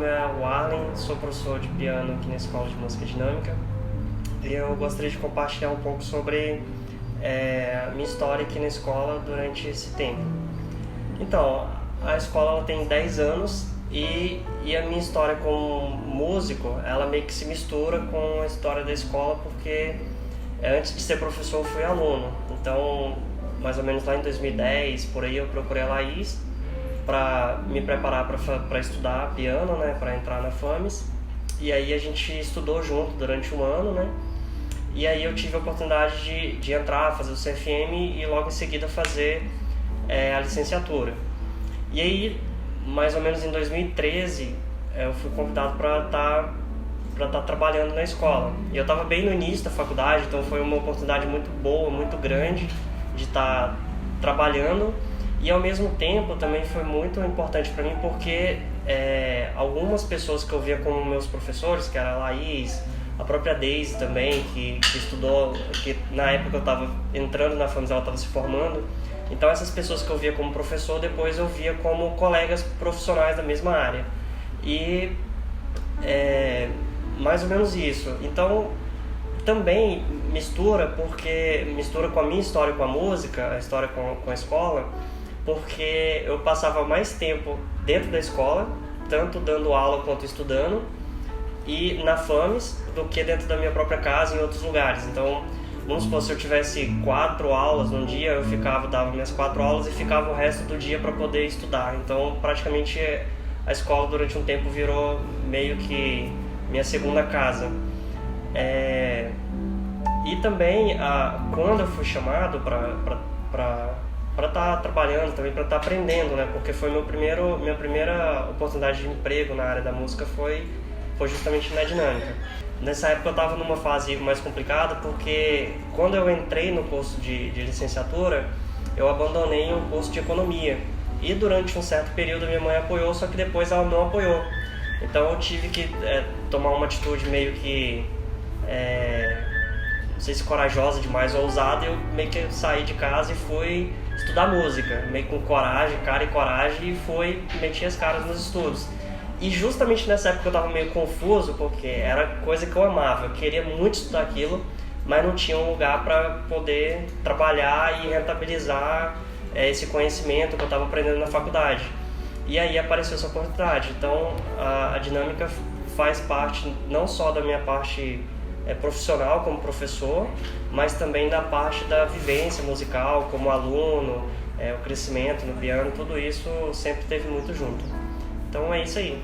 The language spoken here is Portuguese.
nome é Warlen, sou professor de piano aqui na Escola de Música Dinâmica e eu gostaria de compartilhar um pouco sobre a minha história aqui na escola durante esse tempo. Então, a escola ela tem 10 anos e a minha história como músico, ela meio que se mistura com a história da escola, porque antes de ser professor eu fui aluno. Então, mais ou menos lá em 2010, por aí eu procurei a Laís para me preparar para estudar piano, né, para entrar na FAMES. E aí a gente estudou junto durante um ano, né? E aí eu tive a oportunidade de entrar, fazer o CFM e logo em seguida fazer a licenciatura. E aí, mais ou menos em 2013, eu fui convidado para estar trabalhando na escola. E eu estava bem no início da faculdade, então foi uma oportunidade muito boa, muito grande de estar trabalhando. E ao mesmo tempo também foi muito importante para mim porque algumas pessoas que eu via como meus professores, que era a Laís, a própria Daisy também, que estudou, que na época eu estava entrando na FAMES, ela estava se formando. Então essas pessoas que eu via como professor, depois eu via como colegas profissionais da mesma área. E mais ou menos isso. Então também mistura com a minha história com a música, a história com a escola, porque eu passava mais tempo dentro da escola, tanto dando aula quanto estudando, e na FAMES, do que dentro da minha própria casa em outros lugares. Então, vamos supor, se eu tivesse 4 aulas num dia, eu dava minhas 4 aulas e ficava o resto do dia para poder estudar. Então, praticamente, a escola durante um tempo virou meio que minha segunda casa. E também, quando eu fui chamado para estar trabalhando, também para estar aprendendo, né? Porque foi minha primeira oportunidade de emprego na área da música foi justamente na dinâmica. Nessa época eu estava numa fase mais complicada, porque quando eu entrei no curso de licenciatura, eu abandonei um curso de economia. E durante um certo período minha mãe apoiou, só que depois ela não apoiou. Então eu tive que tomar uma atitude meio que, não sei se corajosa demais ou ousada, eu meio que saí de casa e fui estudar música, meio com coragem, cara e coragem, e meti as caras nos estudos. E justamente nessa época eu estava meio confuso, porque era coisa que eu amava, eu queria muito estudar aquilo, mas não tinha um lugar para poder trabalhar e rentabilizar esse conhecimento que eu estava aprendendo na faculdade. E aí apareceu essa oportunidade. Então a dinâmica faz parte não só da minha parte profissional como professor, mas também da parte da vivência musical como aluno, o crescimento no piano, tudo isso sempre esteve muito junto. Então é isso aí.